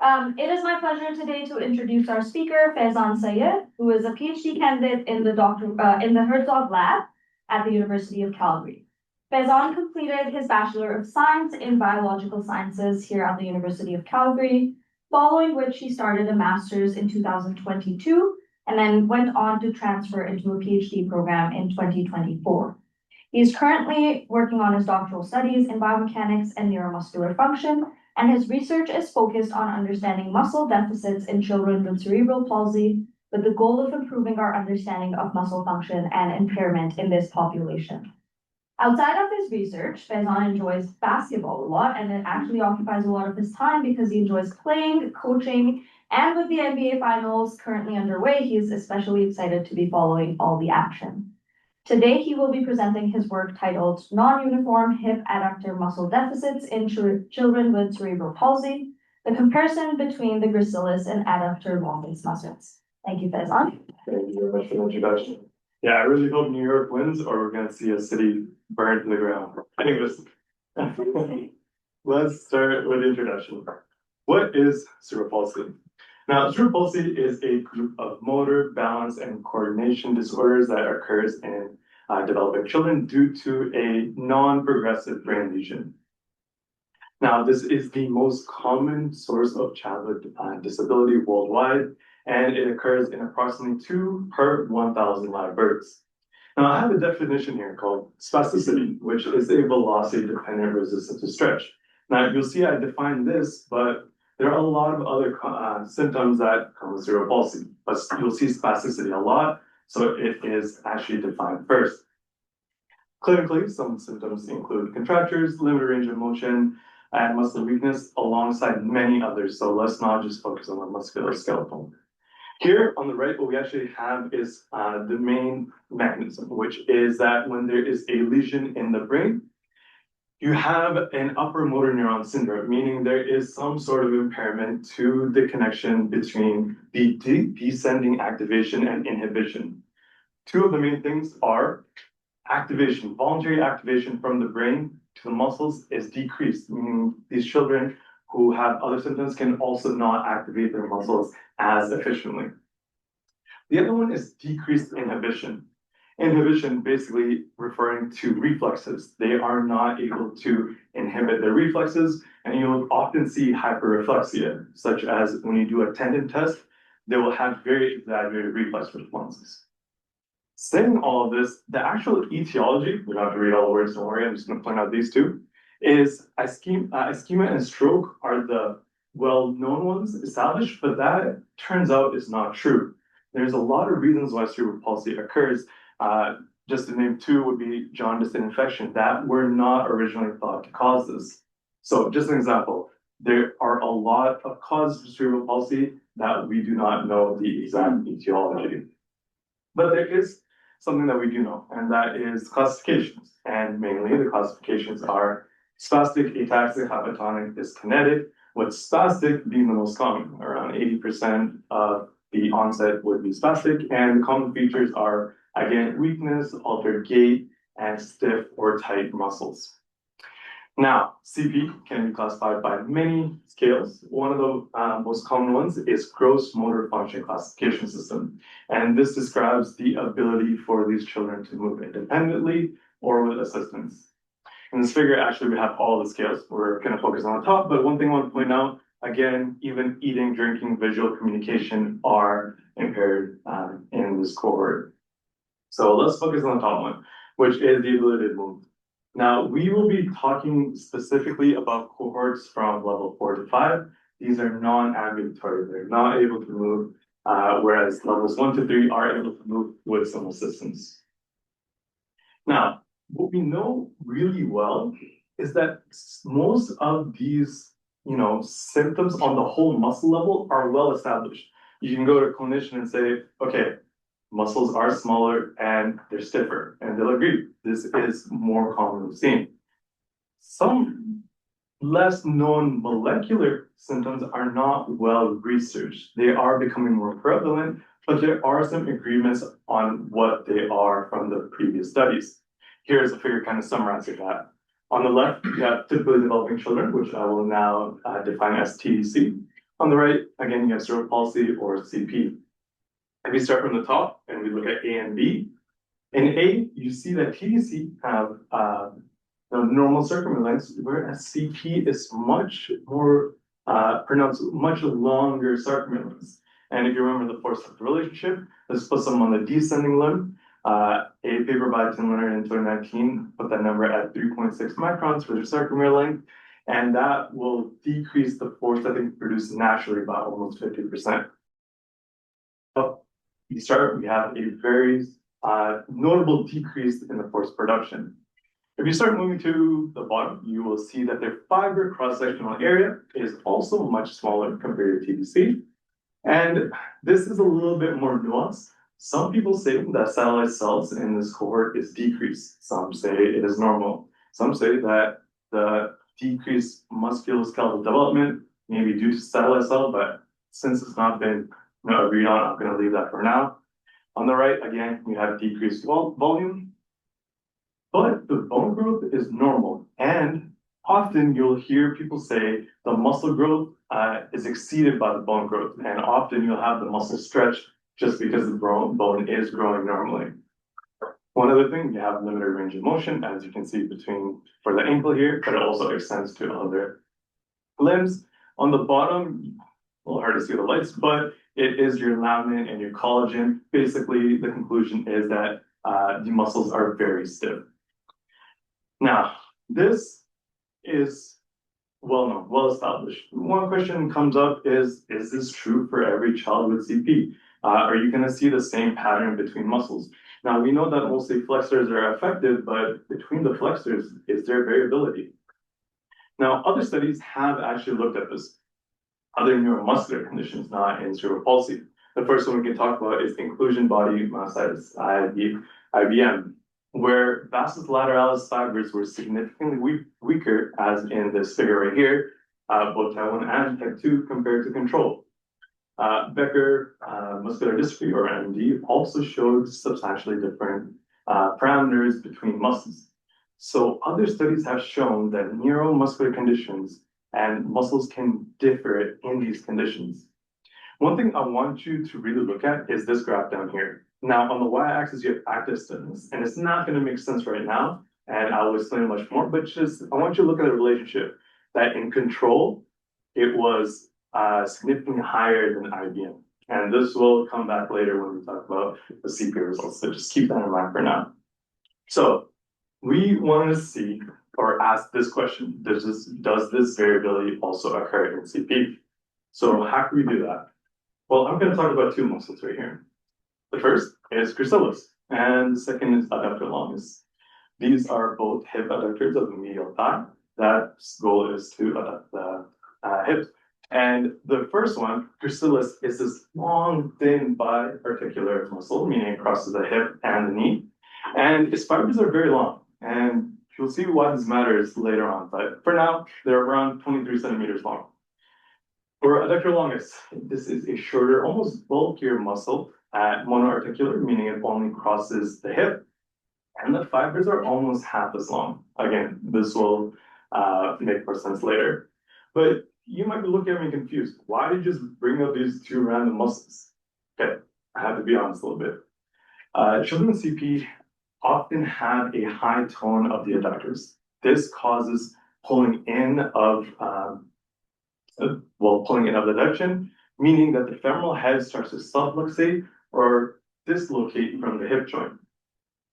It is my pleasure today to introduce our speaker, Faizan Syed, who is a PhD candidate in the Herzog Lab at the University of Calgary. Faizan completed his Bachelor of Science in Biological Sciences here at the University of Calgary, following which he started a master's in 2022 and then went on to transfer into a PhD program in 2024. He is currently working on his doctoral studies in biomechanics and neuromuscular function, and his research is focused on understanding muscle deficits in children with cerebral palsy, with the goal of improving our understanding of muscle function and impairment in this population. Outside of his research, Faizan enjoys basketball a lot, and it actually occupies a lot of his time because he enjoys playing, coaching, and with the NBA Finals currently underway, he is especially excited to be following all the action. Today, he will be presenting his work titled Non-Uniform Hip Adductor Muscle Deficits in Children with Cerebral Palsy, the comparison between the gracilis and adductor longus muscles. Thank you, Faizan. Thank you very much for the introduction. Yeah, I really hope New York wins or we're going to see a city burned to the ground. Anyways, let's start with the introduction. What is cerebral palsy? Now, cerebral palsy is a group of motor, balance, and coordination disorders that occurs in developing children due to a non-progressive brain lesion. Now, this is the most common source of childhood disability worldwide, and it occurs in approximately 2 per 1,000 live births. Now, I have a definition here called spasticity, which is a velocity-dependent resistance to stretch. Now, you'll see I defined this, but there are a lot of other symptoms that come with cerebral palsy, but you'll see spasticity a lot, so it is actually defined first. Clinically, some symptoms include contractures, limited range of motion, and muscle weakness, alongside many others, so let's not just focus on the musculoskeletal. Here on the right, what we actually have is the main mechanism, which is that when there is a lesion in the brain, you have an upper motor neuron syndrome, meaning there is some sort of impairment to the connection between the descending activation and inhibition. Two of the main things are activation. Voluntary activation from the brain to the muscles is decreased, meaning these children who have other symptoms can also not activate their muscles as efficiently. The other one is decreased inhibition. Inhibition basically referring to reflexes. They are not able to inhibit their reflexes, and you'll often see hyperreflexia, such as when you do a tendon test, they will have very exaggerated reflex responses. Saying all of this, the actual etiology, we don't have to read all the words, don't worry, I'm just going to point out these two, is ischemia and stroke are the well-known ones established, but that turns out is not true. There's a lot of reasons why cerebral palsy occurs. Just to name two would be jaundice and infection that were not originally thought to cause this. So just an example, there are a lot of causes of cerebral palsy that we do not know the exact etiology. But there is something that we do know, and that is classifications. And mainly the classifications are spastic, ataxic, hypotonic, dyskinetic, with spastic being the most common. Around 80% of the onset would be spastic, and the common features are, again, weakness, altered gait, and stiff or tight muscles. Now, CP can be classified by many scales. One of the most common ones is gross motor function classification system. And this describes the ability for these children to move independently or with assistance. In this figure, actually, we have all the scales. We're going to focus on the top, but one thing I want to point out, again, even eating, drinking, visual communication are impaired in this cohort. So let's focus on the top one, which is the ability to move. Now, we will be talking specifically about cohorts from level 4 to 5. These are non-ambulatory, they're not able to move, whereas levels 1 to 3 are able to move with some assistance. Now, what we know really well is that most of these symptoms on the whole muscle level are well established. You can go to a clinician and say, okay, muscles are smaller and they're stiffer, and they'll agree. This is more commonly seen. Some less known molecular symptoms are not well researched. They are becoming more prevalent, but there are some agreements on what they are from the previous studies. Here's a figure kind of summarizing that. On the left, you have typically developing children, which I will now define as TDC, On the right, again, you have cerebral palsy or CP. If we start from the top and we look at A and B, in A, you see that TDC have normal circumference lengths, whereas CP is much more pronounced, much longer circumference lengths. And if you remember the force-effect relationship, let's put some on the descending limb. A paper by Tim Leonard in 2019 put that number at 3.6 microns for the circumference length, and that will decrease the force that they produce naturally by almost 50%. So we have a very notable decrease in the force production. If you start moving to the bottom, you will see that their fiber cross-sectional area is also much smaller compared to TBC. And this is a little bit more nuanced. Some people say that satellite cells in this cohort is decreased. Some say it is normal. Some say that the decreased musculoskeletal development may be due to satellite cell, but since it's not been agreed on, I'm going to leave that for now. On the right, again, you have decreased volume, but the bone growth is normal. And often you'll hear people say the muscle growth is exceeded by the bone growth. And often you'll have the muscle stretch just because the bone is growing normally. One other thing, you have limited range of motion, as you can see for the ankle here, but it also extends to other limbs. On the bottom, a little hard to see the lights, but it is your laminin and your collagen. Basically, the conclusion is that the muscles are very stiff. Now, this is well known, well established. One question comes up is this true for every child with CP? Are you going to see the same pattern between muscles? Now, we know that mostly flexors are affected, but between the flexors, is there variability? Now, other studies have actually looked at this. Other neuromuscular conditions, not in cerebral palsy. The first one we can talk about is inclusion body myositis, IBM, where vastus lateralis fibers were significantly weaker, as in this figure right here, both type 1 and type 2 compared to control. Becker muscular dystrophy, or MD, also showed substantially different parameters between muscles. So other studies have shown that neuromuscular conditions and muscles can differ in these conditions. One thing I want you to really look at is this graph down here. Now, on the y-axis, you have active stiffness, and it's not going to make sense right now, and I will explain much more, but I want you to look at the relationship that in control, it was significantly higher than IBM. And this will come back later when we talk about the CP results, so just keep that in mind for now. So we want to see or ask this question, does this variability also occur in CP? So how can we do that? Well, I'm going to talk about two muscles right here. The first is gracilis, and the second is adductor longus. These are both hip adductors of the medial thigh. That goal is to adduct the hips. And the first one, gracilis, is this long, thin biarticular muscle, meaning it crosses the hip and the knee. And its fibers are very long. And you'll see why this matters later on. But for now, they're around 23 centimeters long. For adductor longus, this is a shorter, almost bulkier muscle, monoarticular, meaning it only crosses the hip. And the fibers are almost half as long. Again, this will make more sense later. But you might be looking at me confused. Why did you just bring up these two random muscles? Okay, I have to be honest a little bit. Children with CP often have a high tone of the adductors. This causes pulling in of the adduction, meaning that the femoral head starts to subluxate or dislocate from the hip joint.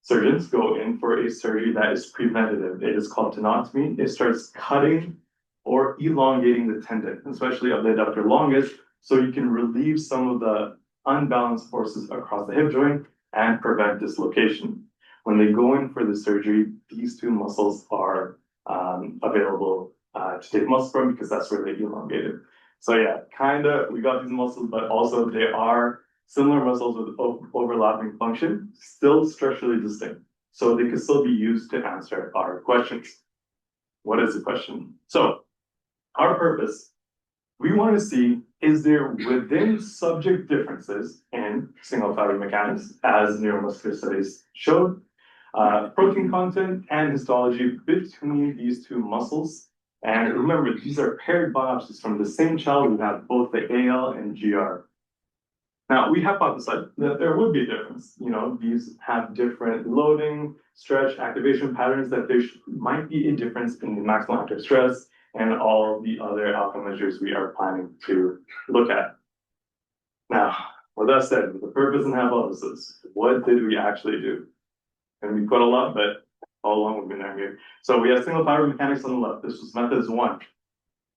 Surgeons go in for a surgery that is preventative. It is called tenotomy. It starts cutting or elongating the tendon, especially of the adductor longus, so you can relieve some of the unbalanced forces across the hip joint and prevent dislocation. When they go in for the surgery, these two muscles are available to take muscle from because that's where they elongated. So yeah, we got these muscles, but also they are similar muscles with overlapping function, still structurally distinct. So they can still be used to answer our questions. What is the question? So our purpose, we want to see, is there within subject differences in single fiber mechanics, as neuromuscular studies showed, protein content and histology between these two muscles, And remember, these are paired biopsies from the same child who have both the AL and GR. Now, we hypothesized that there would be a difference. These have different loading, stretch, activation patterns, that there might be a difference in the maximal active stress and all the other outcome measures we are planning to look at. Now, with that said, with the purpose and hypothesis, what did we actually do? And we put a lot, but all along we've been there here. So we have single fiber mechanics on the left. This was methods 1.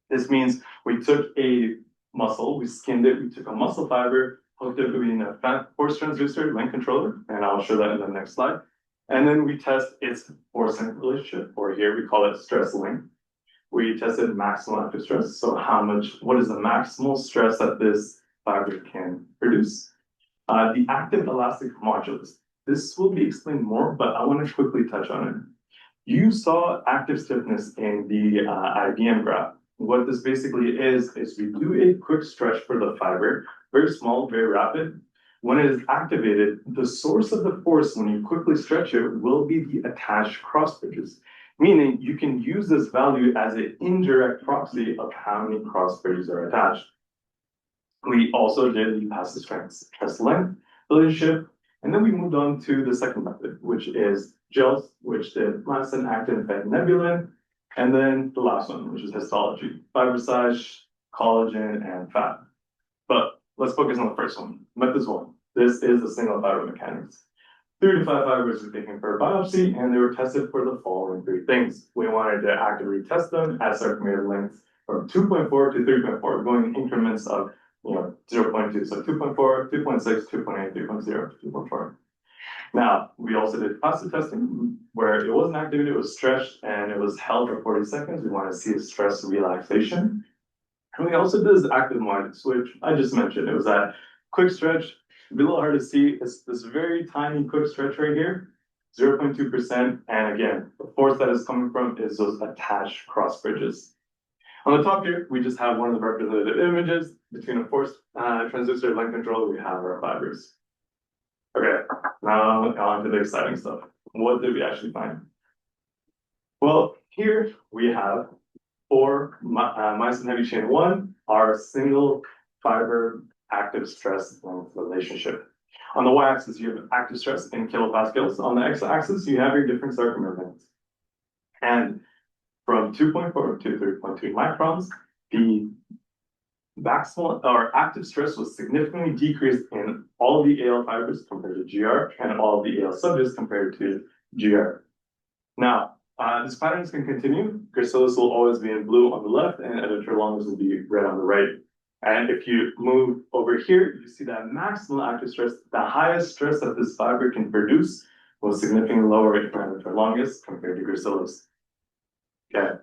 This means we took a muscle, we skinned it, we took a muscle fiber, hooked it between a force transducer link controller, and I'll show that in the next slide. And then we test its force link relationship, or here we call it stress link. We tested maximal active stress. So what is the maximal stress that this fiber can produce? The active elastic modulus. This will be explained more, but I want to quickly touch on it. You saw active stiffness in the IBM graph. What this basically is we do a quick stretch for the fiber, very small, very rapid. When it is activated, the source of the force when you quickly stretch it will be the attached cross bridges, meaning you can use this value as an indirect proxy of how many cross bridges are attached. We also did the passive stress length relationship, and then we moved on to the second method, which is gels, which did myosin, actin, fed, nebulin, and then the last one, which is histology, fiber size, collagen, and fat. But let's focus on the first one, methods 1. This is the single fiber mechanics. 3 to 5 fibers were taken per biopsy, and they were tested for the following 3 things. We wanted to actively test them at sarcometer lengths from 2.4 to 3.4, going in increments of 0.2, so 2.4, 2.6, 2.8, 3.0, 2.4. Now, we also did passive testing where it wasn't activated, it was stretched, and it was held for 40 seconds. We want to see a stress relaxation. And we also did this active modulus, which I just mentioned. It was that quick stretch, a little hard to see. It's this very tiny quick stretch right here, 0.2%. And again, the force that is coming from is those attached cross bridges. On the top here, we just have one of the representative images. Between a force transducer and length controller, we have our fibers. Okay, now on to the exciting stuff. What did we actually find? Well, here we have for myosin heavy chain 1, our single fiber active stress length relationship. On the y-axis, you have active stress in kilopascals. On the x-axis, you have your different sarcomer lengths. And from 2.4 to 3.2 microns, the maximal or active stress was significantly decreased in all of the AL fibers compared to GR, and all of the AL subjects compared to GR. Now, this pattern can continue. Gracilis will always be in blue on the left, and adductor longus will be red on the right. And if you move over here, you see that maximal active stress, the highest stress that this fiber can produce, was significantly lower in adductor longus compared to gracilis. Okay,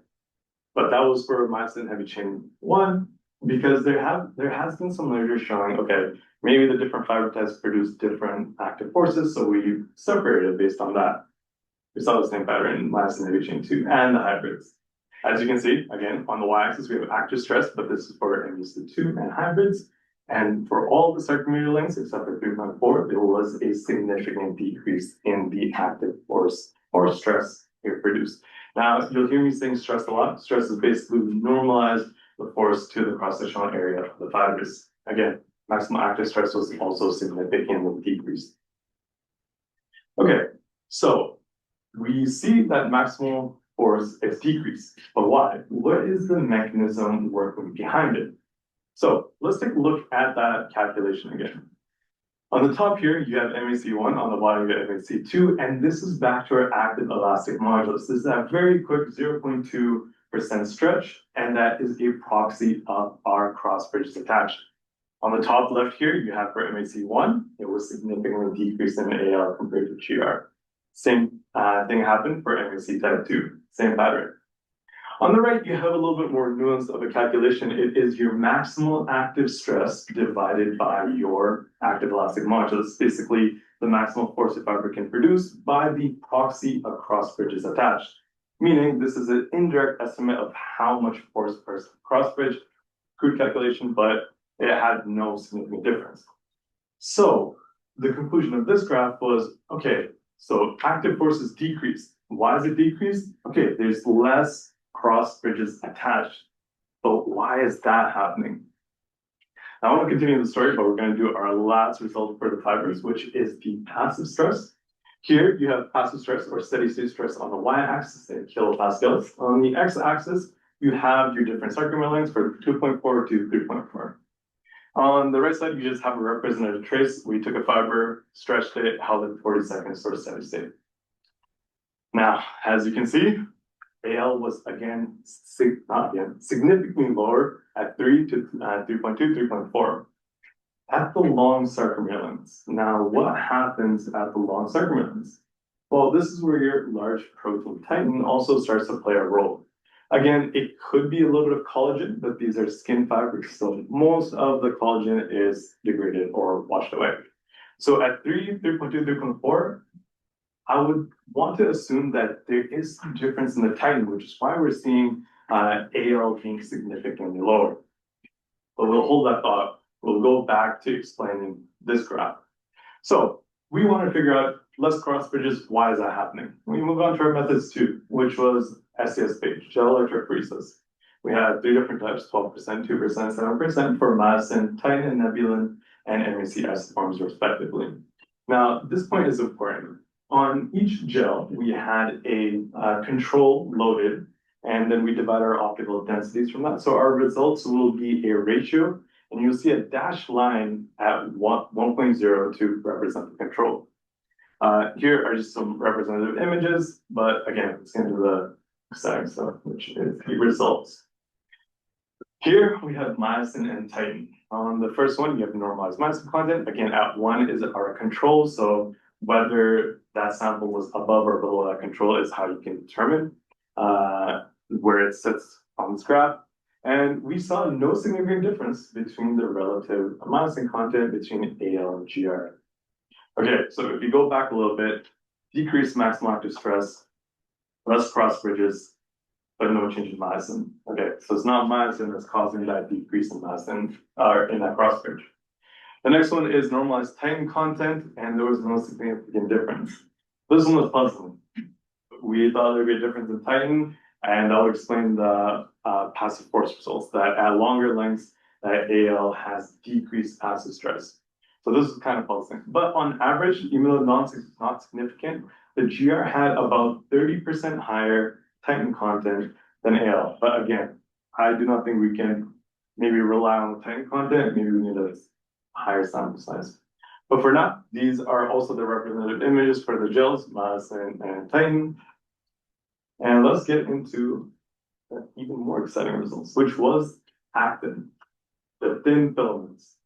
but that was for myosin heavy chain 1, because there has been some literature showing, okay, maybe the different fiber types produce different active forces, so we separated based on that. We saw the same pattern in myosin heavy chain 2 and the hybrids. As you can see, again, on the y-axis, we have active stress, but this is for MEC2 and hybrids. And for all the sarcometer lengths, except for 3.4, there was a significant decrease in the active force or stress here produced. Now, you'll hear me saying stress a lot. Stress is basically normalized the force to the cross-sectional area of the fibers. Again, maximal active stress was also significantly decreased. Okay, so we see that maximal force is decreased, but why? What is the mechanism working behind it? So let's take a look at that calculation again. On the top here, you have MEC1, on the bottom you have MEC2, and this is back to our active elastic modulus. This is a very quick 0.2% stretch, and that is a proxy of our cross bridges attached. On the top left here, you have for MEC1, it was significantly decreased in AL compared to GR. Same thing happened for MEC type 2, same pattern. On the right, you have a little bit more nuance of a calculation. It is your maximal active stress divided by your active elastic modulus, basically the maximal force a fiber can produce by the proxy of cross bridges attached. Meaning this is an indirect estimate of how much force per cross bridge, crude calculation, but it had no significant difference. So the conclusion of this graph was, okay, so active force is decreased. Why is it decreased? Okay, there's less cross bridges attached. But why is that happening? Now, I want to continue the story, but we're going to do our last result for the fibers, which is the passive stress. Here you have passive stress or steady state stress on the y-axis in kilopascals. On the x-axis, you have your different circular lengths for 2.4 to 3.4. On the right side, you just have a representative trace. We took a fiber, stretched it, held it 40 seconds for steady state. Now, as you can see, AL was significantly lower at 3 to 3.2, 3.4 at the long circumference. Now, what happens at the long circumference? Well, this is where your large protein titin also starts to play a role. Again, it could be a little bit of collagen, but these are skin fibers, so most of the collagen is degraded or washed away. So at 3, 3.2, 3.4, I would want to assume that there is some difference in the titin, which is why we're seeing AL being significantly lower. But we'll hold that thought. We'll go back to explaining this graph. So we want to figure out, let's cross bridges, why is that happening? We move on to our methods 2, which was SCS-based, gel electrophoresis. We had 3 different types, 12%, 2%, 7% for myosin, titin, and nebulin, and MACS forms respectively. Now, this point is important. On each gel, we had a control loaded, and then we divide our optical densities from that. So our results will be a ratio, and you'll see a dashed line at 1.0 to represent the control. Here are just some representative images, but again, it's going to the exciting stuff, which is the results. Here we have myosin and titin. On the first one, you have normalized myosin content. Again, at 1 is our control, so whether that sample was above or below that control is how you can determine where it sits on this graph. And we saw no significant difference between the relative myosin content between AL and GR. Okay, so if you go back a little bit, decreased maximal active stress, less cross bridges, but no change in myosin. Okay, so it's not myosin that's causing that decrease in myosin or in that cross bridge. The next one is normalized titin content, and there was no significant difference. This one was puzzling. We thought there'd be a difference in titin, and I'll explain the passive force results that at longer lengths, that AL has decreased passive stress. So this is kind of puzzling. But on average, even though not significant, the GR had about 30% higher titin content than AL. But again, I do not think we can maybe rely on the titin content. Maybe we need a higher sample size. But for now, these are also the representative images for the gels, myosin and titin. And let's get into even more exciting results, which was actin, the thin filaments.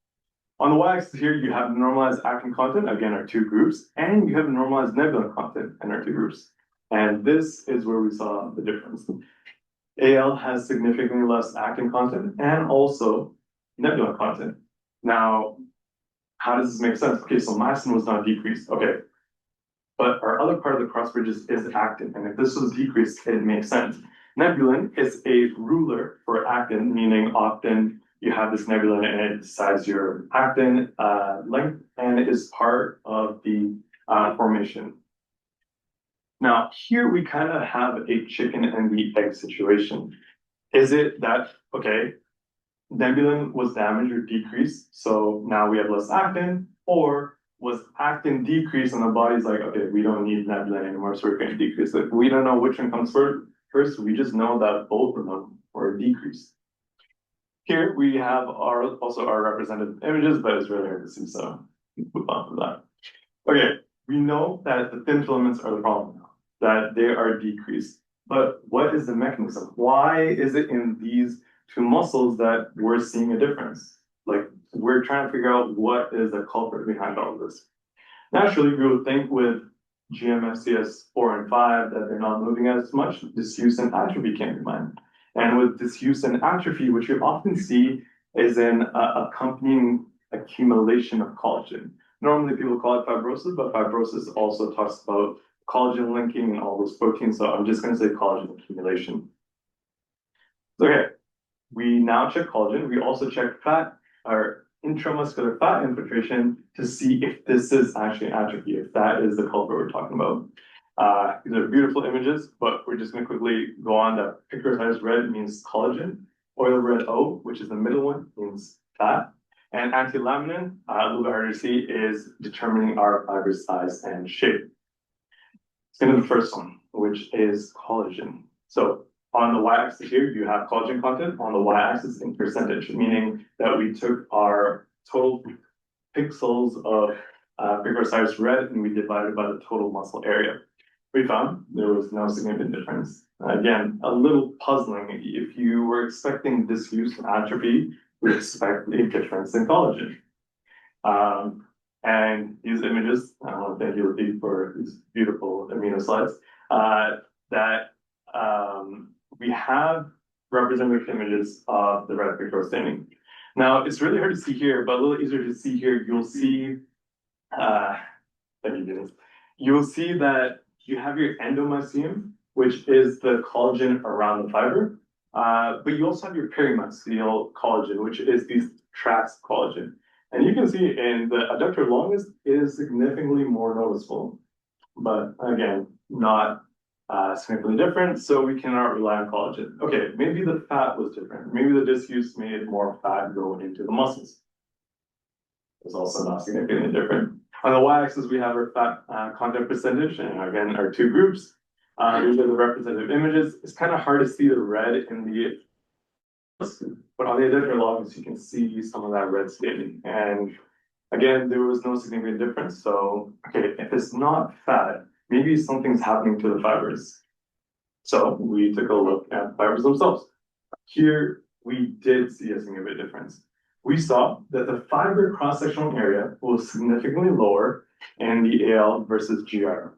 On the y-axis here, you have normalized actin content, again, our 2 groups, and you have normalized nebulin content in our 2 groups. And this is where we saw the difference. AL has significantly less actin content and also nebulin content. Now, how does this make sense? Okay, so myosin was not decreased. Okay, but our other part of the cross bridges is actin, and if this was decreased, it makes sense. Nebulin is a ruler for actin, meaning often you have this nebulin and it decides your actin length, and it is part of the formation. Now, here we kind of have a chicken and the egg situation. Is it that, okay, nebulin was damaged or decreased, so now we have less actin, or was actin decreased and the body's like, okay, we don't need nebulin anymore, so we're going to decrease it. We don't know which one comes first, we just know that both of them were decreased. Here we have also our representative images, but it's really hard to see, so move on from that. Okay, we know that the thin filaments are the problem now, that they are decreased. But what is the mechanism? Why is it in these 2 muscles that we're seeing a difference? Like, we're trying to figure out what is the culprit behind all of this. Naturally, we would think with GMFCS 4 and 5 that they're not moving as much, disuse and atrophy can be mined. And with disuse and atrophy, which you often see is an accompanying accumulation of collagen. Normally people call it fibrosis, but fibrosis also talks about collagen linking and all those proteins. So I'm just going to say collagen accumulation. Okay, we now check collagen. We also check fat, or intramuscular fat infiltration, to see if this is actually atrophy, if that is the culprit we're talking about. These are beautiful images, but we're just going to quickly go on that picorized red means collagen. Oil red O, which is the middle one, means fat. And antilaminin, a little bit harder to see, is determining our fiber size and shape. Let's get into the first one, which is collagen. So on the y-axis here, you have collagen content. On the y-axis in percentage, meaning that we took our total pixels of picorized red and we divided by the total muscle area. We found there was no significant difference. Again, a little puzzling. If you were expecting disuse and atrophy, we expect a difference in collagen. And these images, I want to thank you, Latif, for these beautiful amino slides, we have representative images of the red pictorial staining. Now, it's really hard to see here, but a little easier to see here. You'll see, thank you, Dennis. You'll see that you have your endomycelium, which is the collagen around the fiber, but you also have your perimycelial collagen, which is these tracts of collagen. And you can see in the adductor longus is significantly more noticeable, but again, not significantly different, so we cannot rely on collagen. Okay, maybe the fat was different. Maybe the disuse made more fat go into the muscles. It's also not significantly different. On the y-axis, we have our fat content percentage, and again, our two groups. These are the representative images. It's kind of hard to see the red in the, but on the adductor longus, you can see some of that red staining. And again, there was no significant difference. So, okay, if it's not fat, maybe something's happening to the fibers. So we took a look at the fibers themselves. Here, we did see a significant difference. We saw that the fiber cross-sectional area was significantly lower in the AL versus GR.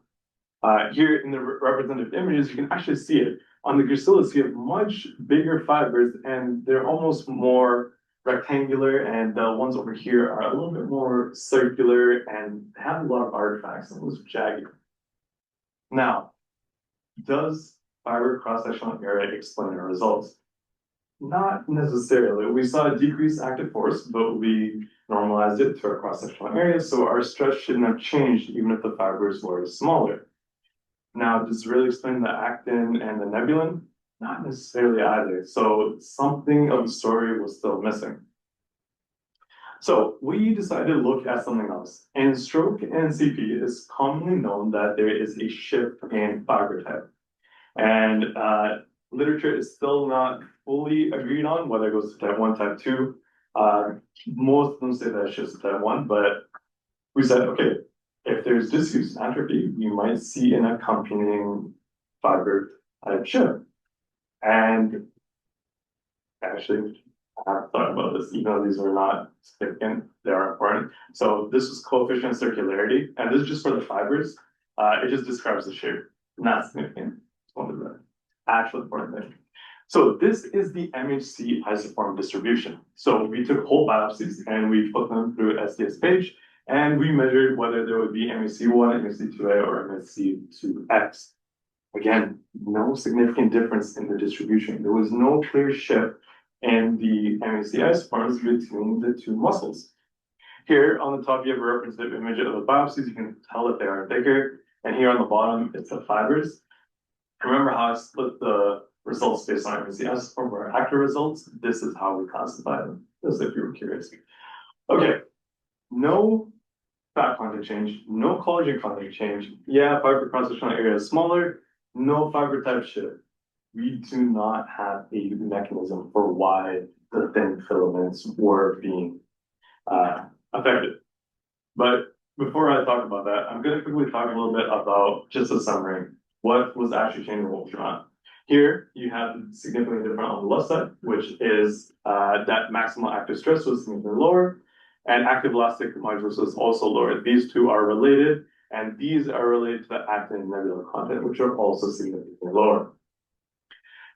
Here in the representative images, you can actually see it. On the gracilis, you have much bigger fibers, and they're almost more rectangular, and the ones over here are a little bit more circular and have a lot of artifacts and almost jagged. Now, does fiber cross-sectional area explain our results? Not necessarily. We saw a decreased active force, but we normalized it to our cross-sectional area, so our stress shouldn't have changed even if the fibers were smaller. Now, does this really explain the actin and the nebulin? Not necessarily either. So something of the story was still missing. So we decided to look at something else. In stroke and CP, it's commonly known that there is a shift in fiber type. And literature is still not fully agreed on whether it goes to type 1, type 2. Most of them say that it shifts to type 1, but we said, okay, if there's disuse and atrophy, you might see an accompanying fiber type shift. And actually, I have thought about this, even though these are not significant, they are important. So this is coefficient circularity, and this is just for the fibers. It just describes the shape, not significant. It's one of the actual important things. So this is the MHC isoform distribution. So we took whole biopsies and we put them through SDS page, and we measured whether there would be MHC1, MHC2A, or MHC2X. Again, no significant difference in the distribution. There was no clear shift in the MHC isoforms between the two muscles. Here on the top, you have a representative image of the biopsies. You can tell that they are bigger. And here on the bottom, it's the fibers. Remember how I split the results based on MHC isoform or active results? This is how we classify them, just if you were curious. Okay, no fat content change, no collagen content change. Yeah, fiber cross-sectional area is smaller, no fiber type shift. We do not have a mechanism for why the thin filaments were being affected. But before I talk about that, I'm going to quickly talk a little bit about just a summary. What was actually changing, what was not. Here, you have significantly different on the left side, which is that maximal active stress was significantly lower, and active elastic modulus was also lower. These two are related, and these are related to the actin and nebular content, which are also significantly lower.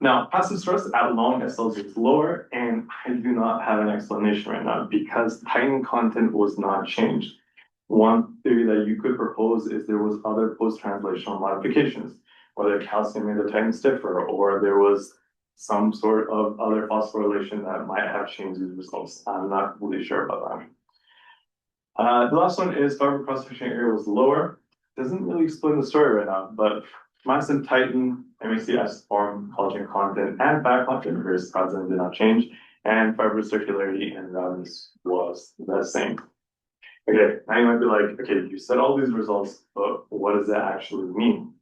Now, passive stress at long SLs is lower, and I do not have an explanation right now because titin content was not changed. One theory that you could propose is there was other post-translational modifications, whether calcium made the titin stiffer, or there was some sort of other phosphorylation that might have changed these results. I'm not really sure about that. The last one is fiber cross-sectional area was lower. doesn't really explain the story right now, but myosin tighten, MACS form, collagen content, and fat content versus present did not change, and fiber circularity and roundness was the same. Okay, now you might be like, okay, you said all these results, but what does that actually mean?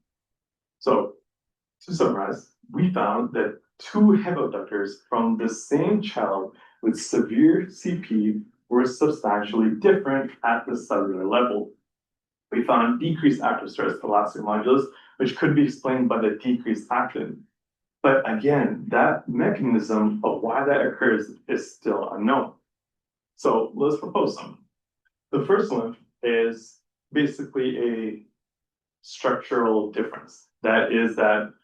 So, to summarize, we found that two hip abductors from the same child with severe CP were substantially different at the cellular level. We found decreased active stress elastic modulus, which could be explained by the decreased actin. But again, that mechanism of why that occurs is still unknown. So let's propose some. The first one is basically a structural difference. That is that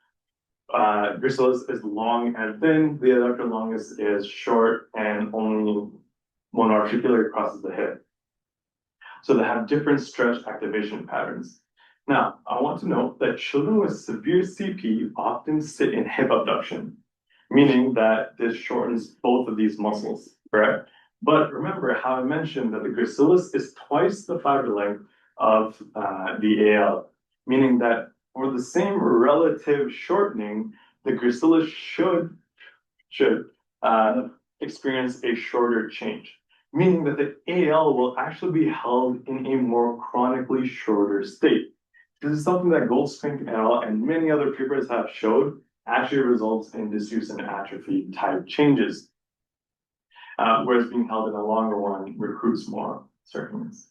gracilis is long and thin, the adductor longus is short and only one articular crosses the hip. So they have different stretch activation patterns. Now, I want to note that children with severe CP often sit in hip abduction, meaning that this shortens both of these muscles, correct? But remember how I mentioned that the gracilis is twice the fiber length of the AL, meaning that for the same relative shortening, the gracilis should experience a shorter change, meaning that the AL will actually be held in a more chronically shorter state. This is something that Goldspink et al. And many other papers have showed actually results in disuse and atrophy type changes, whereas being held in a longer one recruits more circuits.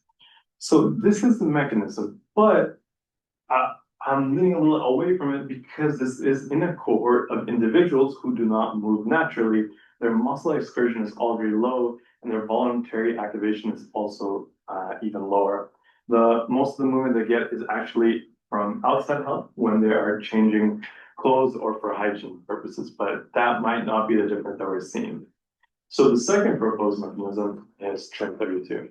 So this is the mechanism, but I'm leaning a little away from it because this is in a cohort of individuals who do not move naturally. Their muscle excursion is already low, and their voluntary activation is also even lower. Most of the movement they get is actually from outside help when they are changing clothes or for hygiene purposes, but that might not be the difference that we're seeing. So the second proposed mechanism is TRIM32.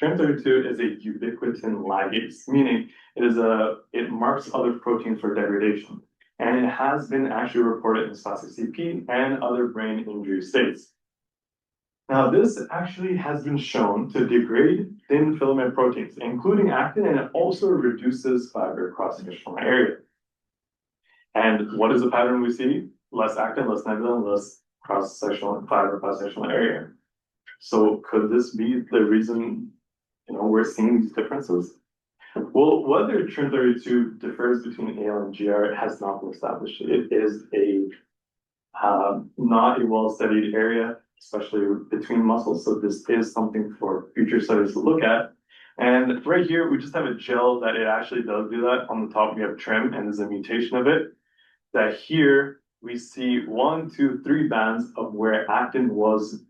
TRIM32 is a ubiquitin ligase, meaning it marks other proteins for degradation, and it has been actually reported in spastic CP and other brain injury states. Now, this actually has been shown to degrade thin filament proteins, including actin, and it also reduces fiber cross-sectional area. And what is the pattern we see? Less actin, less nebulin, less cross-sectional fiber cross-sectional area. So could this be the reason we're seeing these differences? Well, whether TRIM32 differs between AL and GR has not been established. It is not a well-studied area, especially between muscles. So this is something for future studies to look at. And right here, we just have a gel that it actually does do that. On the top, we have TRIM, and there's a mutation of it. That here we see 1, 2, 3 bands of where actin was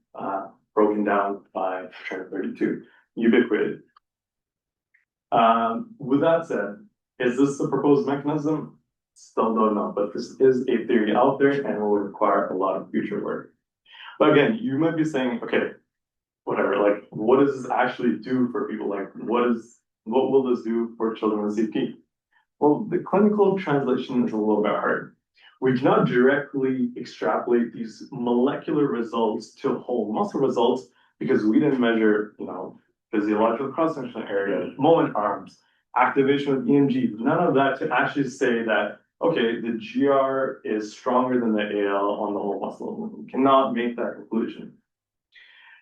broken down by TRIM32, ubiquitinated. With that said, is this the proposed mechanism? Still don't know, but this is a theory out there and will require a lot of future work. But again, you might be saying, okay, whatever, like, what does this actually do for people? Like, what will this do for children with CP? Well, the clinical translation is a little bit hard. We cannot directly extrapolate these molecular results to whole muscle results because we didn't measure, physiological cross-sectional area, moment arms, activation with EMG, none of that to actually say that, okay, the GR is stronger than the AL on the whole muscle. We cannot make that conclusion.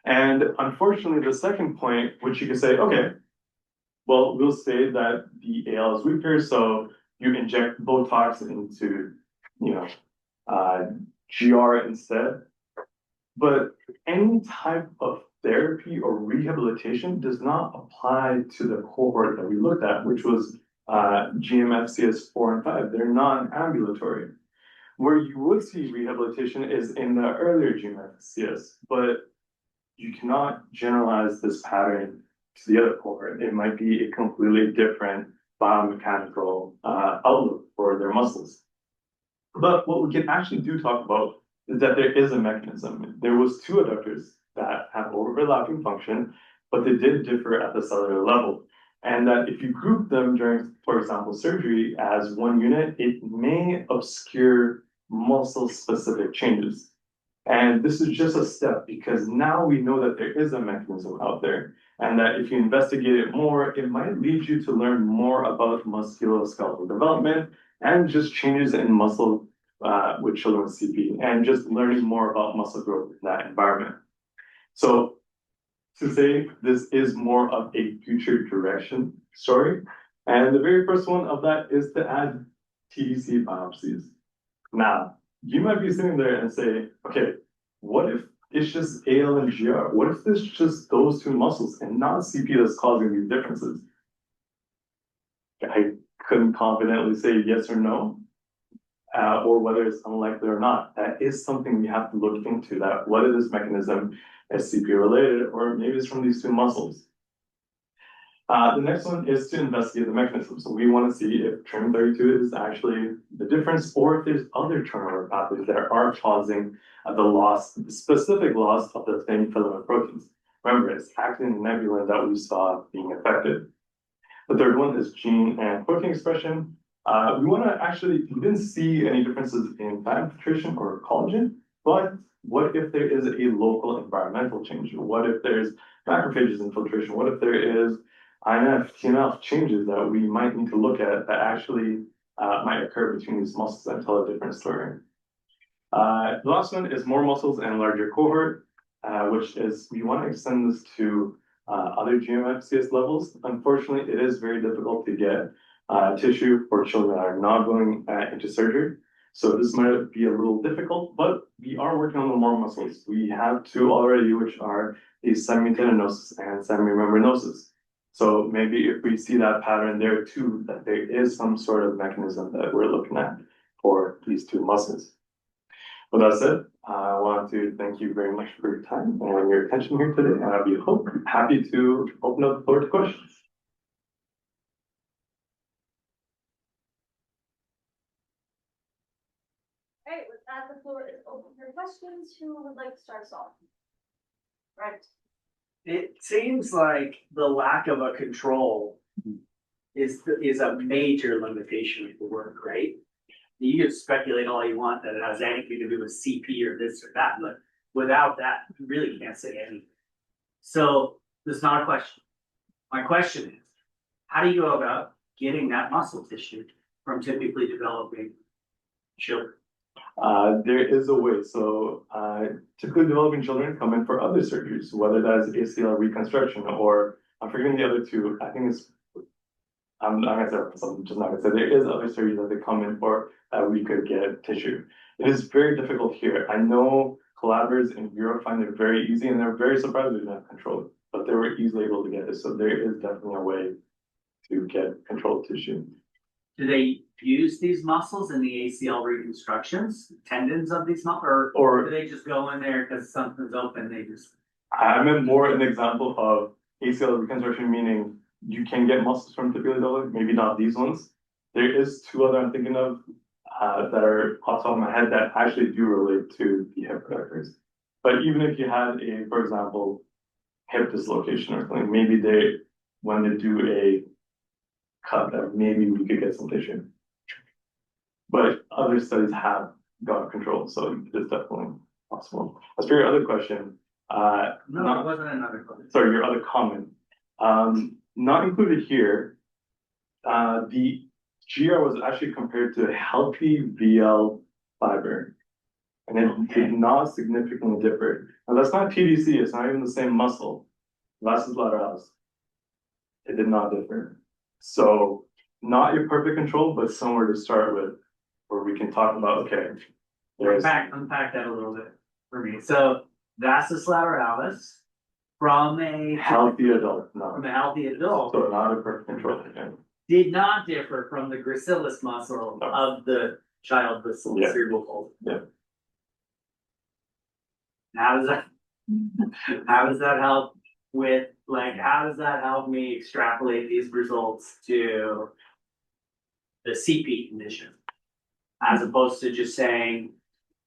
And unfortunately, the second point, which you can say, okay, well, we'll say that the AL is weaker, so you inject Botox into, GR instead. But any type of therapy or rehabilitation does not apply to the cohort that we looked at, which was GMFCS 4 and 5. They're non-ambulatory. Where you would see rehabilitation is in the earlier GMFCS, but you cannot generalize this pattern to the other cohort. It might be a completely different biomechanical outlook for their muscles. But what we can actually talk about is that there is a mechanism. There was 2 adductors that have overlapping function, but they did differ at the cellular level. And that if you group them during, for example, surgery as one unit, it may obscure muscle-specific changes. And this is just a step because now we know that there is a mechanism out there, and that if you investigate it more, it might lead you to learn more about musculoskeletal development and just changes in muscle with children with CP, and just learning more about muscle growth in that environment. So to say this is more of a future direction story, and the very first one of that is to add TDC biopsies. Now, you might be sitting there and say, okay, what if it's just AL and GR? What if it's just those two muscles and not CP that's causing these differences? I couldn't confidently say yes or no, or whether it's unlikely or not. That is something we have to look into, that whether this mechanism is CP related or maybe it's from these two muscles. The next one is to investigate the mechanism. So we want to see if TRIM32 is actually the difference, or if there's other turnover pathways that are causing the specific loss of the thin filament proteins. Remember, it's actin and nebulin that we saw being affected. The third one is gene and protein expression. We didn't see any differences in fat infiltration or collagen, but what if there is a local environmental change? What if there's macrophages infiltration? What if there is INF, TNF changes that we might need to look at that actually might occur between these muscles and tell a different story? The last one is more muscles and larger cohort, which is we want to extend this to other GMFCS levels. Unfortunately, it is very difficult to get tissue for children that are not going into surgery. So this might be a little difficult, but we are working on the more muscles. We have two already, which are the semitendinosus and semimembranosus. So maybe if we see that pattern there too, that there is some sort of mechanism that we're looking at for these two muscles. With that said, I want to thank you very much for your time and your attention here today, and I'll be happy to open up the floor to questions. All right, with that, the floor is open for questions. Who would like to start us off? Right. It seems like the lack of a control is a major limitation of the work, right? You can speculate all you want that it has anything to do with CP or this or that, but without that, you really can't say anything. So there's not a question. My question is, how do you go about getting that muscle tissue from typically developing children? There is a way. So typically developing children come in for other surgeries, whether that is ACL reconstruction or I'm forgetting the other two. I think it's I'm not gonna say something, just not gonna say there is other surgeries that they come in for that we could get tissue. It is very difficult here. I know collaborators in Europe find it very easy and they're very surprised we didn't have control, but they were easily able to get it. So there is definitely a way to get controlled tissue. Do they use these muscles in the ACL reconstructions, tendons of these muscles, or do they just go in there because something's open? They just. I meant more an example of ACL reconstruction, meaning you can get muscles from typically developed, maybe not these ones. There is two other I'm thinking of that are off the top of my head that actually do relate to the hip adductors. But even if you had a, for example, hip dislocation or something, maybe when they do a cut, that maybe we could get some tissue. But other studies have got control, so it's definitely possible. As for your other question, No, it wasn't another question. Sorry, your other comment. Not included here, the GR was actually compared to a healthy VL fiber, and it did not significantly differ. Now that's not TDC, it's not even the same muscle. Vastus lateralis. It did not differ. So not your perfect control, but somewhere to start with, where we can talk about, okay. Unpack that a little bit for me. So vastus lateralis from a Healthy adult, no. from a healthy adult So not a perfect control again. did not differ from the gracilis muscle No. of the child with Yeah. cerebral palsy. Yeah. How does that help with, like, how does that help me extrapolate these results to the CP condition? As opposed to just saying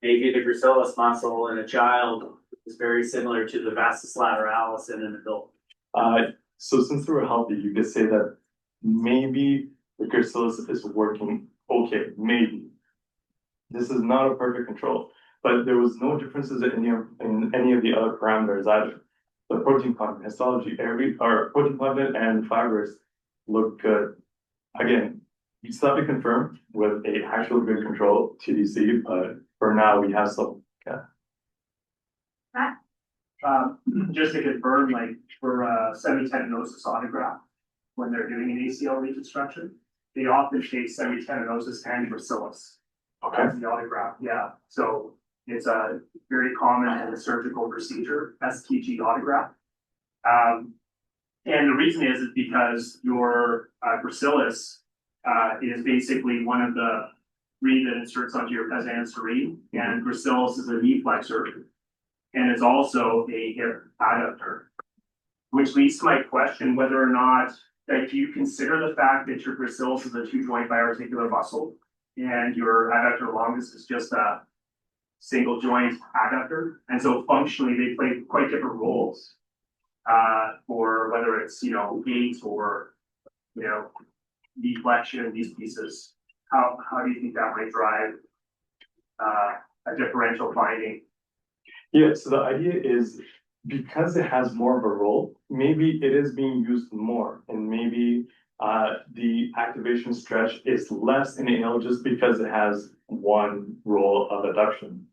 maybe the gracilis muscle in a child is very similar to the vastus lateralis in an adult. So since they were healthy, you could say that maybe the gracilis is working okay, maybe. This is not a perfect control. but there was no differences in any of the other parameters either. The protein content, histology, protein content and fibers look good. Again, you still have to confirm with a actual good control TDC, but for now we have some. Yeah. Just to confirm, like for semitendinosus autograft, when they're doing an ACL reconstruction, they often take semitendinosus and gracilis. Okay. As the autograft, yeah. So it's a very common in the surgical procedure, STG autograft. And the reason is because your gracilis is basically one of the reed that inserts onto your Faizan Syed, and gracilis is a knee flexor, and it's also a hip adductor. Which leads to my question whether or not that you consider the fact that your gracilis is a two-joint biarticular muscle and your adductor longus is just a single joint adductor, and so functionally they play quite different roles for whether it's gait or deflection, these pieces. How do you think that might drive a differential finding? Yeah, so the idea is because it has more of a role, maybe it is being used more, and maybe the activation stretch is less in AL just because it has one role of adduction.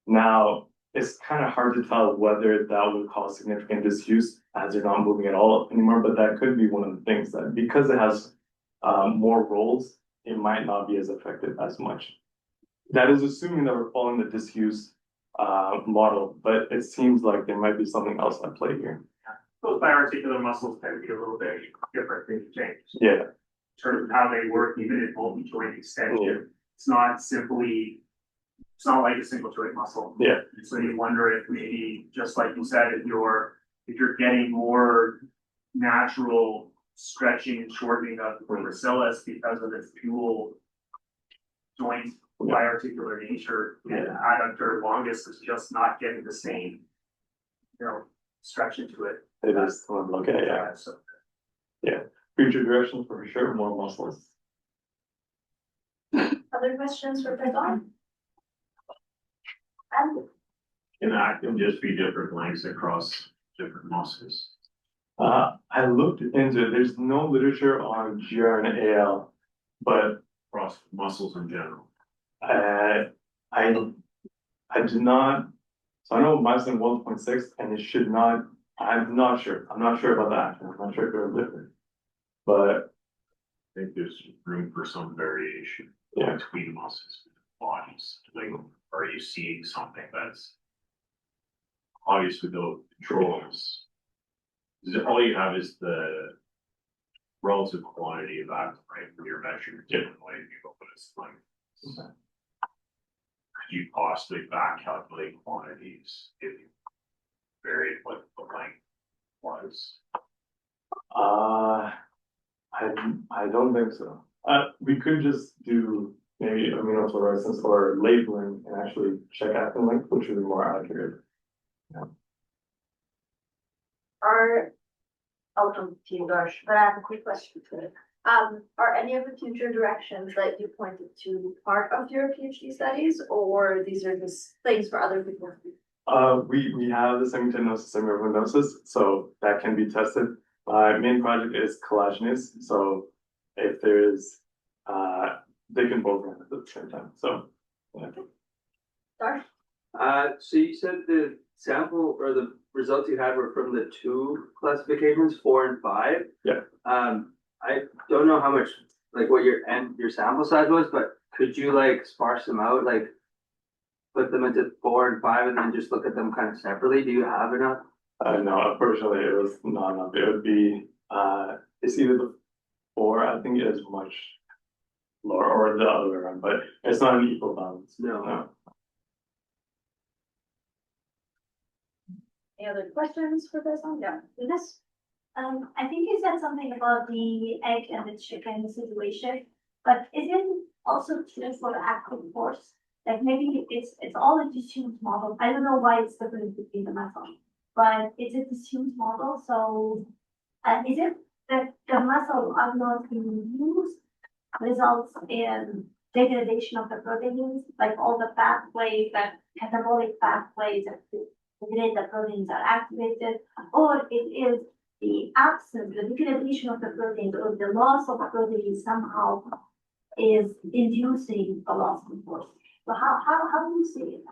Now, it's kind of hard to tell whether that would cause significant disuse as they're not moving at all anymore, but that could be one of the things that because it has more roles, it might not be as effective as much. That is assuming that we're following the disuse model, but it seems like there might be something else at play here. Those biarticular muscles tend to be a little bit different things change. Yeah. In terms of how they work, even in multi-joint extension. Yeah. It's not like a single joint muscle. Yeah. So you wonder if maybe, just like you said, if you're getting more natural stretching and shortening of the gracilis because of its dual joint biarticular nature, and adductor longus is just not getting the same, stretch into it. It is to look at, yeah. So, Future directions for sure, more muscles. Other questions for Faizan? And Can that can just be different lengths across different muscles? I looked into it. There's no literature on GR and AL, but Across muscles in general. I did not. So I know myosin 1.6, and it should not. I'm not sure. I'm not sure about that. I'm not sure if they're different, but I think there's room for some variation between muscles and bodies. Like, are you seeing something that's obviously the controls? All you have is the relative quantity of that, right? You're measuring differently. You go, but it's like, could you possibly back calculate quantities if you varied what the length was? I don't think so. We could just do maybe immunofluorescence or labeling and actually check actin length, which would be more accurate. Team Darsh, but I have a quick question for you. Are any of the future directions that you pointed to part of your PhD studies, or these are just things for other people? We have the semitendinosus and rhabdomyosis, so that can be tested. My main project is collagenase, so if there's, they can both run at the same time. So, Darsh? So you said the sample or the results you had were from the two classifications, 4 and 5. Yeah. I don't know how much, like what your sample size was, but could you like sparse them out, like put them into 4 and 5 and then just look at them kind of separately? Do you have enough? no, unfortunately, it was not enough. It would be, it's either the 4, I think it is much lower, or the other way around, but it's not an equal balance. No. Any other questions for this one? Yeah. This? I think you said something about the egg and the chicken situation, but is it also true for the active force? Like maybe it's all a distinct model. I don't know why it's different between the muscle, but is it distinct model? So is it that the muscle I'm not being used results in degradation of the proteins, like all the pathways, that catabolic pathways that degrade the proteins are activated, or it is the absence, the degradation of the proteins, or the loss of proteins somehow is inducing a loss of force. So how do you see it?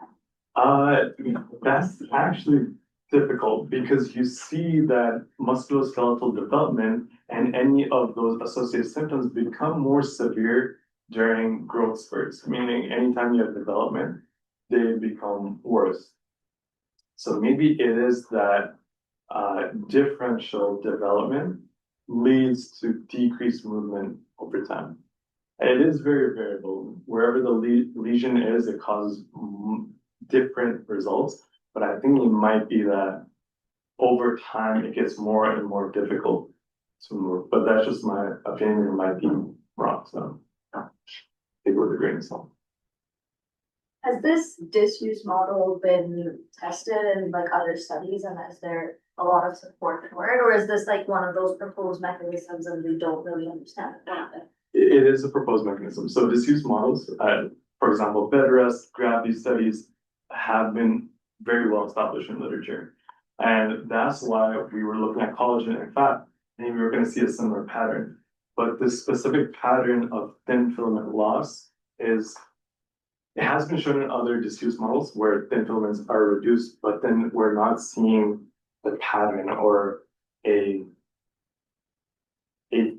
That's actually difficult because you see that musculoskeletal development and any of those associated symptoms become more severe during growth spurts, meaning anytime you have development, they become worse. So maybe it is that differential development leads to decreased movement over time. It is very variable. Wherever the lesion is, it causes different results. But I think it might be that over time it gets more and more difficult to move. But that's just my opinion. It might be wrong. So take it with a grain of salt. Has this disuse model been tested in like other studies, and is there a lot of support for it, or is this like one of those proposed mechanisms and we don't really understand it? It is a proposed mechanism. So disuse models, for example, bed rest, gravity studies have been very well established in literature. And that's why we were looking at collagen and fat, and we were going to see a similar pattern. But this specific pattern of thin filament loss it has been shown in other disuse models where thin filaments are reduced, but then we're not seeing the pattern or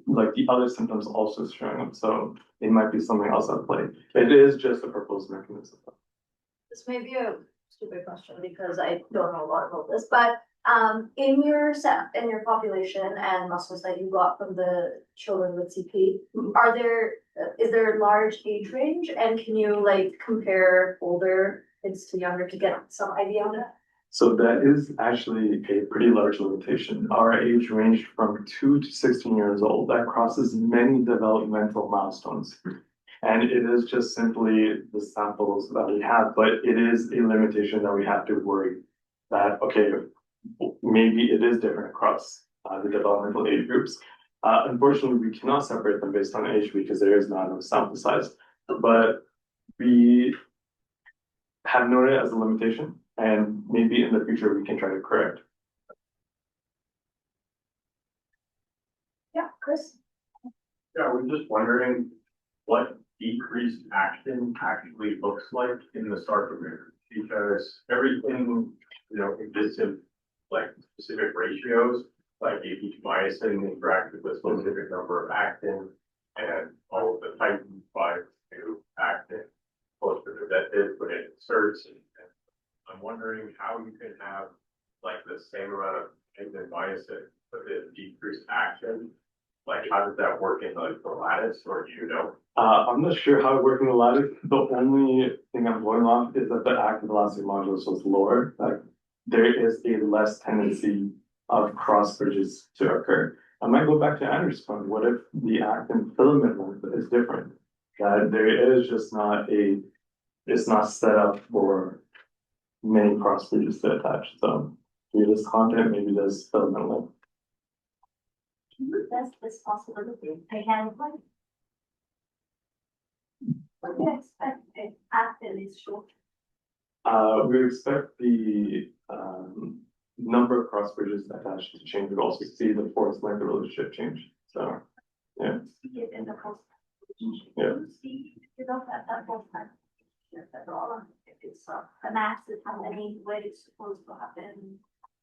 like the other symptoms also showing up. So it might be something else at play. It is just a proposed mechanism. This may be a stupid question because I don't know a lot about this, but in your population and muscles that you got from the children with CP, is there a large age range, and can you like compare older kids to younger to get some idea on it? So that is actually a pretty large limitation. Our age ranged from 2 to 16 years old. That crosses many developmental milestones. And it is just simply the samples that we have, but it is a limitation that we have to worry that, okay, maybe it is different across the developmental age groups. Unfortunately, we cannot separate them based on age because there is not enough sample size, but we have noted it as a limitation, and maybe in the future we can try to correct. Yeah, Chris? Yeah, we're just wondering what decreased action actually looks like in the sarcomere, because everything, exists in like specific ratios, like each myosin interacted with a specific number of actin, and all of the type 5 to actin closer to that is, but it inserts, and I'm wondering how you can have like the same amount of actin myosin, but then decreased action. Like, how does that work in like the lattice, or do you know? I'm not sure how it works in the lattice. The only thing I'm going off is that the active velocity modulus was lower. Like, there is a less tendency of cross bridges to occur. I might go back to Andrew's point. What if the actin filament length is different? That there is just it's not set up for many cross bridges to attach. So maybe this content, maybe this filament length. That's this possibility. Mechanically. What do you expect if actin is short? We expect the number of cross bridges attached to change. We also see the force length relationship change. So, yeah. See it in the post. Yeah. See, you don't have that post at all. If it's the mass is how many, where it's supposed to happen.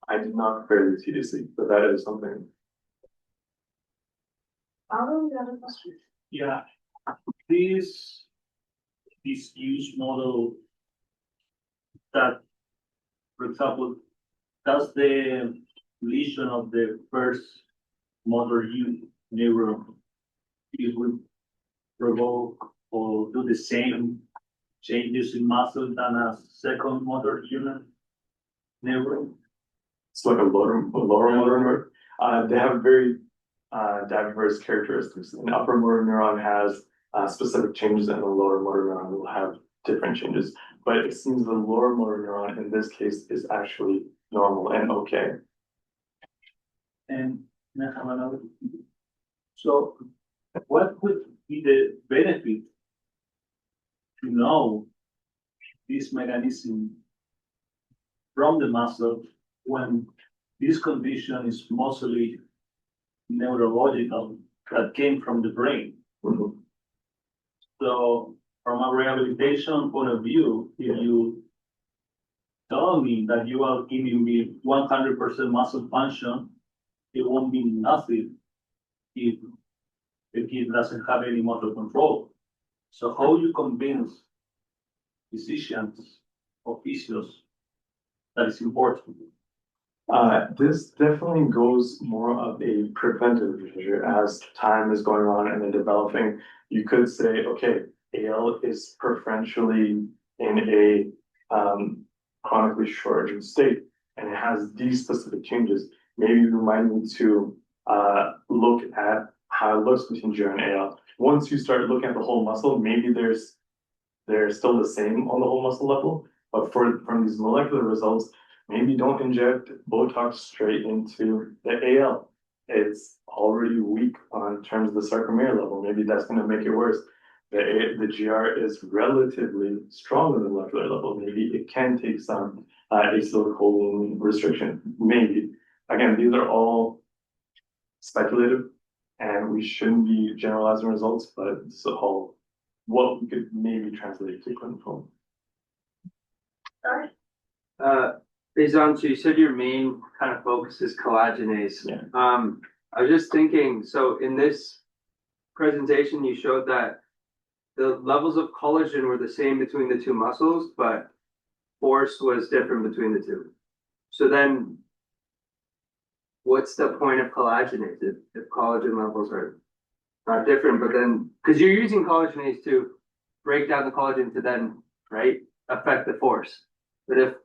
I did not prepare the TDC, but that is something. The other question. Yeah, this use model that, for example, does the lesion of the first motor neuron it will provoke or do the same changes in muscle than a second motor neuron? It's like a lower motor neuron. They have very diverse characteristics. An upper motor neuron has specific changes, and the lower motor neuron will have different changes. But it seems the lower motor neuron in this case is actually normal and okay. And I have another. So, what would be the benefit to know this mechanism from the muscle when this condition is mostly neurological that came from the brain. So from a rehabilitation point of view, if you tell me that you are giving me 100% muscle function, it won't mean nothing if the kid doesn't have any motor control. So how you convince physicians or physios that is important? This definitely goes more of a preventive measure as time is going on and then developing. You could say, okay, AL is preferentially in a chronically shortened state and it has these specific changes. Maybe you might need to look at how it looks between GR and AL. Once you start looking at the whole muscle, maybe they're still the same on the whole muscle level, but from these molecular results, maybe don't inject Botox straight into the AL. It's already weak on terms of the sarcomere level. Maybe that's going to make it worse. The GR is relatively strong on the molecular level. Maybe it can take some acetylcholine restriction. Maybe. Again, these are all speculative and we shouldn't be generalizing results, but it's all what we could maybe translate to clinical. Sorry. Faizan, so you said your main kind of focus is collagenase. Yeah. I was just thinking, so in this presentation, you showed that the levels of collagen were the same between the two muscles, but force was different between the two. So then what's the point of collagenase if collagen levels are not different, but then, because you're using collagenase to break down the collagen to then, right, affect the force, but if,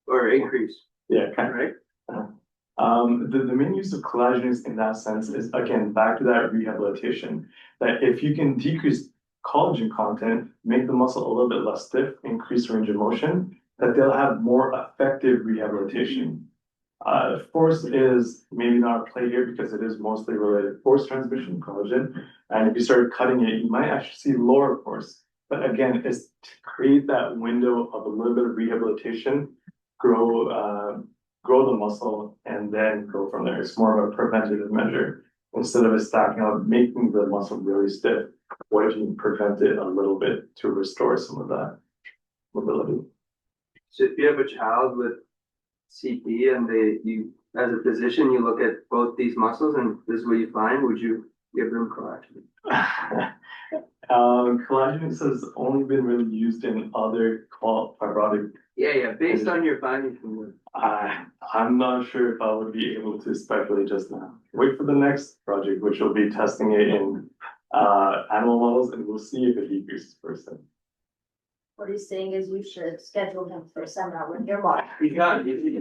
or increase, Yeah, kind of. right? The main use of collagenase in that sense is, again, back to that rehabilitation, that if you can decrease collagen content, make the muscle a little bit less stiff, increase range of motion, that they'll have more effective rehabilitation. Force is maybe not a play here because it is mostly related to force transmission, collagen. And if you start cutting it, you might actually see lower force. But again, it's to create that window of a little bit of rehabilitation, grow the muscle, and then go from there. It's more of a preventative measure instead of a stacking up, making the muscle really stiff. What if you prevent it a little bit to restore some of that mobility? So if you have a child with CP and you, as a physician, you look at both these muscles and this is what you find, would you give them collagen? Collagenase has only been really used in other fibrotic. Yeah, based on your findings from work. I'm not sure if I would be able to speculate just now. Wait for the next project, which will be testing it in animal models, and we'll see if it decreases %. What he's saying is we should schedule him for a seminar with your model. You got it.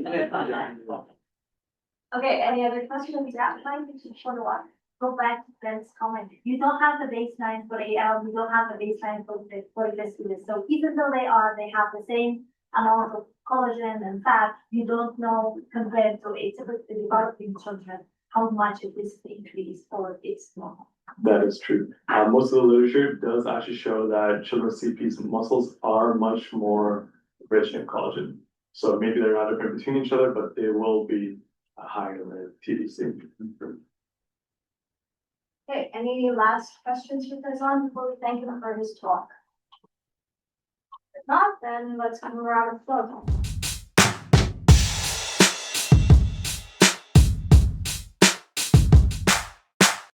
Okay, any other questions? Yeah, fine, you should follow up. Go back to Ben's comment. You don't have the baseline for AL, you don't have the baseline for this. So even though they have the same amount of collagen and fat, you don't know compared to a typically developing children how much it is increased or it's normal. That is true. Most of the literature does actually show that children's CP's muscles are much more rich in collagen. So maybe they're not different between each other, but they will be higher in the TDC. Okay, any last questions for Faizan before we thank him for his talk? If not, then let's move around the floor.